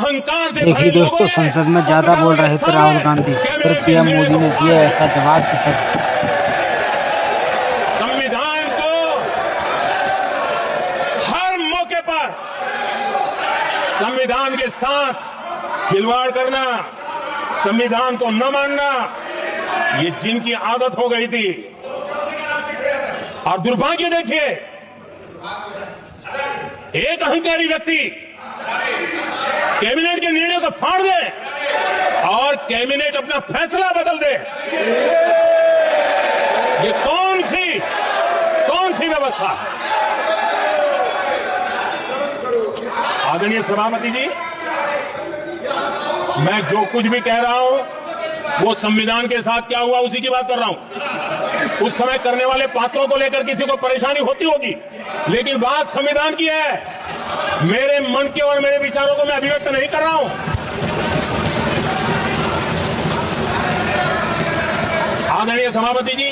अहंकार से देखिए दोस्तों, संसद में ज्यादा बोल रहे थे राहुल गांधी, फिर पीएम मोदी ने दिया ऐसा जवाब कि सब संविधान को हर मौके पर संविधान के साथ खिलवाड़ करना, संविधान को न मानना, ये जिनकी आदत हो गई थी। और दुर्भाग्य देखिए, एक अहंकारी व्यक्ति कैबिनेट के निर्णय को फाड़ दे और कैबिनेट अपना फैसला बदल दे। ये कौन सी व्यवस्था है? आदरणीय सभापति जी, मैं जो कुछ भी कह रहा हूं वो संविधान के साथ क्या हुआ उसी की बात कर रहा हूं। उस समय करने वाले पात्रों को लेकर किसी को परेशानी होती होगी, लेकिन बात संविधान की है। मेरे मन के और मेरे विचारों को मैं अभिव्यक्त नहीं कर रहा हूं। आदरणीय सभापति जी,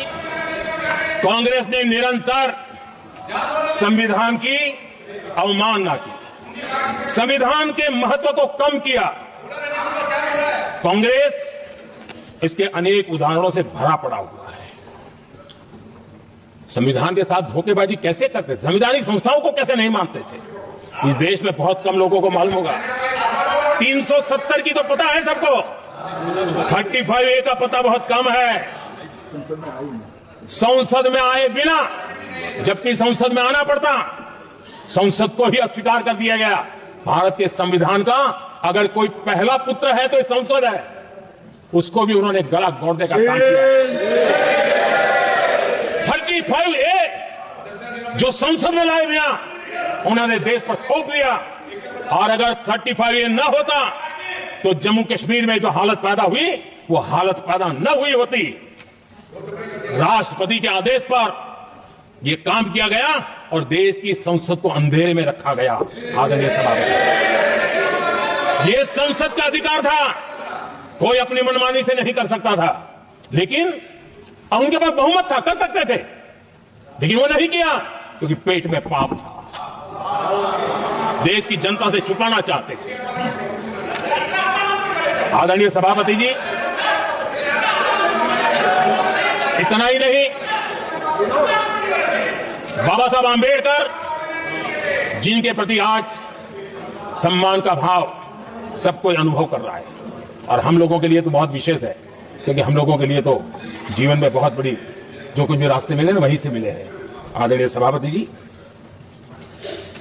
कांग्रेस ने निरंतर संविधान की अवमानना की, संविधान के महत्व को कम किया। कांग्रेस इसके अनेक उदाहरणों से भरा पड़ा हुआ है। संविधान के साथ धोखेबाजी कैसे करते थे, संवैधानिक संस्थाओं को कैसे नहीं मानते थे, इस देश में बहुत कम लोगों को मालूम होगा। 370 की तो पता है सबको, 35A का पता बहुत कम है। संसद में आए बिना, जबकि संसद में आना पड़ता, संसद को ही अस्वीकार कर दिया गया। भारत के संविधान का अगर कोई पहला पुत्र है तो ये संसद है, उसको भी उन्होंने गला घोटने का काम किया। 35A जो संसद में लाए बिना उन्होंने देश पर थोप दिया। और अगर 35A न होता तो जम्मू कश्मीर में जो हालत पैदा हुई वो हालत पैदा न हुई होती। राष्ट्रपति के आदेश पर यह काम किया गया और देश की संसद को अंधेरे में रखा गया। आदरणीय सभापति, यह संसद का अधिकार था, कोई अपनी मनमानी से नहीं कर सकता था। लेकिन उनके पास बहुमत था, कर सकते थे, लेकिन वो नहीं किया क्योंकि पेट में पाप था, देश की जनता से छुपाना चाहते थे। आदरणीय सभापति जी, इतना ही नहीं, बाबा साहब आंबेडकर जिनके प्रति आज सम्मान का भाव सब कोई अनुभव कर रहा है, और हम लोगों के लिए तो बहुत विशेष है, क्योंकि हम लोगों के लिए तो जीवन में बहुत बड़ी जो कुछ भी रास्ते मिले ना वहीं से मिले हैं। आदरणीय सभापति जी,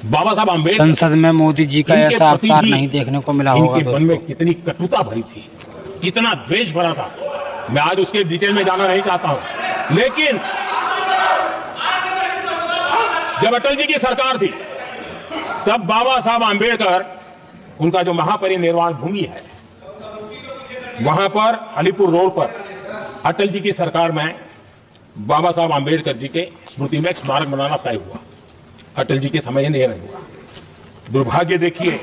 बाबा साहब आंबेडकर संसद में मोदी जी का ऐसा अवतार नहीं देखने को मिला होगा। इनके मन में कितनी कटुता भरी थी, कितना द्वेष भरा था, मैं आज उसके डिटेल में जाना नहीं चाहता हूं। लेकिन जब अटल जी की सरकार थी तब बाबा साहब आंबेडकर, उनका जो महापरिनिर्वाण भूमि है, वहां पर अलीपुर रोड पर अटल जी की सरकार में बाबा साहब आंबेडकर जी के स्मृति में एक स्मारक बनाना तय हुआ। अटल जी के समय नहीं हुआ। दुर्भाग्य देखिए,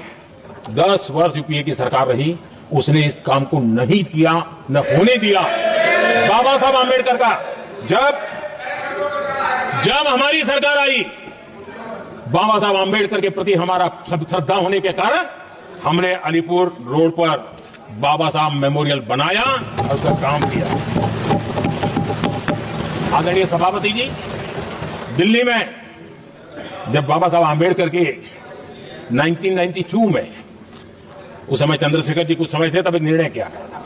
10 वर्ष यूपीए की सरकार रही, उसने इस काम को नहीं किया, न होने दिया। बाबा साहब आंबेडकर का जब हमारी सरकार आई, बाबा साहब आंबेडकर के प्रति हमारा श्रद्धा होने के कारण हमने अलीपुर रोड पर बाबा साहब मेमोरियल बनाया और उसका काम किया। आदरणीय सभापति जी, दिल्ली में जब बाबा साहब आंबेडकर के 1992 में, उस समय चंद्रशेखर जी कुछ समय थे, तब एक निर्णय किया गया था,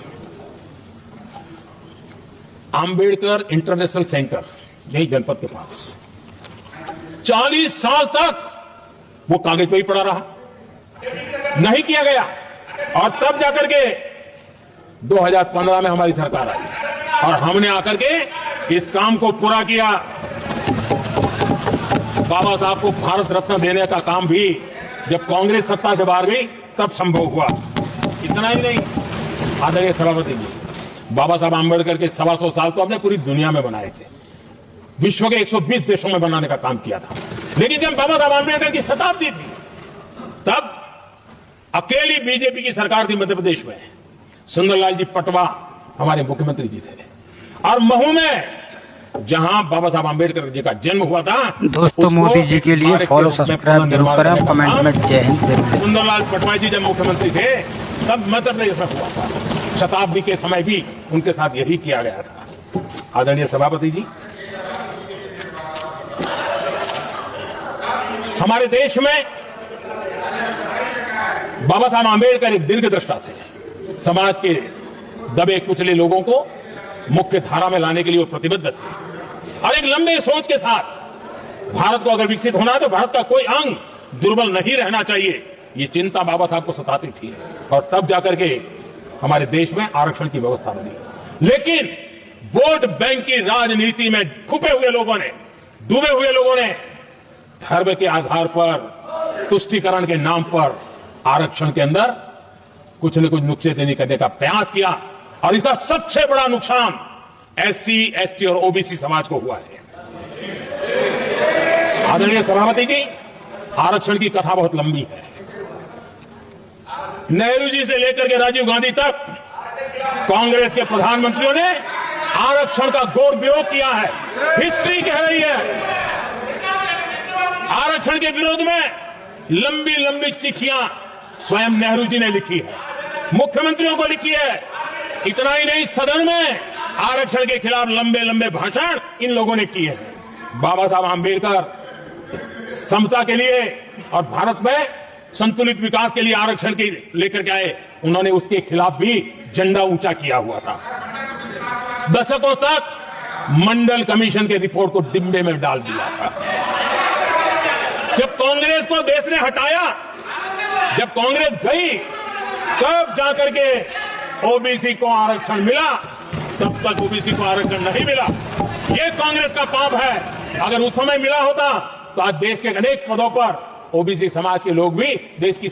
आंबेडकर इंटरनेशनल सेंटर यही जनपद के पास 40 साल तक वो कागज पे ही पड़ा रहा, नहीं किया गया। और तब जाकर के 2015 में हमारी सरकार आई और हमने आकर के इस काम को पूरा किया। बाबा साहब को भारत रत्न देने का काम भी जब कांग्रेस सत्ता से बाहर गई तब संभव हुआ। इतना ही नहीं, आदरणीय सभापति जी, बाबा साहब आंबेडकर के 125 साल तो हमने पूरी दुनिया में बनाए थे, विश्व के 120 देशों में बनाने का काम किया था। लेकिन जब बाबा साहब आंबेडकर की शताब्दी थी तब अकेली बीजेपी की सरकार थी मध्य प्रदेश में। सुंदरलाल जी पटवा हमारे मुख्यमंत्री जी थे, और महू में जहां बाबा साहब आम्बेडकर जी का जन्म हुआ था। दोस्तों, उसको मोदी जी के लिए स्मारक फॉलो रूप में सब्सक्राइब जरूर पुनर्निर्माण करें, करने का कमेंट में काम जय हिंद जरूर लिखें। सुंदरलाल पटवारी जी जब मुख्यमंत्री थे तब मध्य प्रदेश में हुआ था। शताब्दी के समय भी उनके साथ यही किया गया था। आदरणीय सभापति जी, हमारे देश में बाबा साहब आम्बेडकर एक दीर्घदृष्टा थे। समाज के दबे कुचले लोगों को मुख्य धारा में लाने के लिए वो प्रतिबद्ध थे और एक लंबे सोच के साथ भारत को अगर विकसित होना है तो भारत का कोई अंग दुर्बल नहीं रहना चाहिए, ये चिंता बाबा साहब को सताती थी और तब जाकर के हमारे देश में आरक्षण की व्यवस्था बनी। लेकिन वोट बैंक की राजनीति में डूबे हुए लोगों ने धर्म के आधार पर तुष्टीकरण के नाम पर आरक्षण के अंदर कुछ न कुछ नुक्सेदनी करने का प्रयास किया और इसका सबसे बड़ा नुकसान SC, ST और OBC समाज को हुआ है। आदरणीय सभापति जी, आरक्षण की कथा बहुत लंबी है। नेहरू जी से लेकर के राजीव गांधी तक कांग्रेस के प्रधानमंत्रियों ने आरक्षण का घोर विरोध किया है। हिस्ट्री कह रही है आरक्षण के विरोध में लंबी लंबी चिट्ठियां स्वयं नेहरू जी ने लिखी है, मुख्यमंत्रियों को लिखी है। इतना ही नहीं, सदन में आरक्षण के खिलाफ लंबे लंबे भाषण इन लोगों ने किए हैं। बाबा साहब आम्बेडकर समता के लिए और भारत में संतुलित विकास के लिए आरक्षण के लेकर के आए। उन्होंने उसके खिलाफ भी झंडा ऊंचा किया हुआ था। दशकों तक मंडल कमीशन के रिपोर्ट को डिब्बे में डाल दिया था। जब कांग्रेस को देश ने हटाया, जब कांग्रेस गई, तब जाकर के ओबीसी को आरक्षण मिला, तब तक ओबीसी को आरक्षण नहीं मिला। ये कांग्रेस का पाप है। अगर उस समय मिला होता तो आज देश के अनेक पदों पर ओबीसी समाज के लोग भी देश की